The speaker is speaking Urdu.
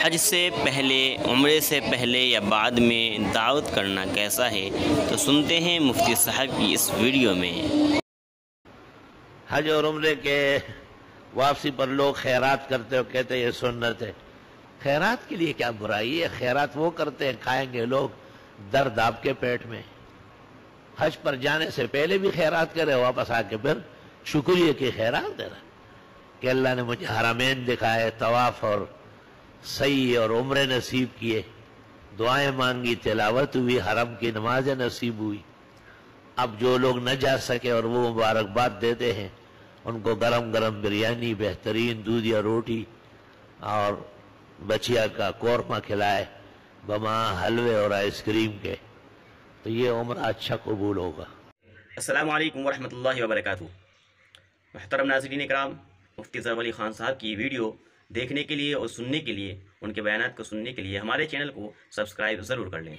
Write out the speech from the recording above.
حج سے پہلے، عمرے سے پہلے یا بعد میں دعوت کرنا کیسا ہے، تو سنتے ہیں مفتی صاحب کی اس ویڈیو میں۔ حج اور عمرے کے واپسی پر لوگ خیرات کرتے ہو، کہتے ہیں یہ سنت ہے۔ خیرات کے لیے کیا برائی ہے؟ خیرات وہ کرتے ہیں، کھائیں گے لوگ درد آپ کے پیٹ میں۔ حج پر جانے سے پہلے بھی خیرات کرے، واپس آ کے پھر شکریہ کی خیرات دے رہا کہ اللہ نے مجھے حرمین دکھائے، طواف اور سعی اور عمرے نصیب کیے، دعائیں مانگی، تلاوت ہوئی، حرم کی نمازیں نصیب ہوئی۔ اب جو لوگ نہ جا سکے اور وہ مبارکباد دیتے ہیں، ان کو گرم گرم بریانی، بہترین دودھیا روٹی اور بچیا کا قورمہ کھلائے، بما حلوے اور آئس کریم کے، تو یہ عمرہ اچھا قبول ہوگا۔ السلام علیکم ورحمۃ اللہ وبرکاتہ۔ محترم ناظرین اکرام، مفتی ظفر علی خان صاحب کی ویڈیو دیکھنے کے لیے اور سننے کے لیے، ان کے بیانات کو سننے کے لیے ہمارے چینل کو سبسکرائب ضرور کر لیں۔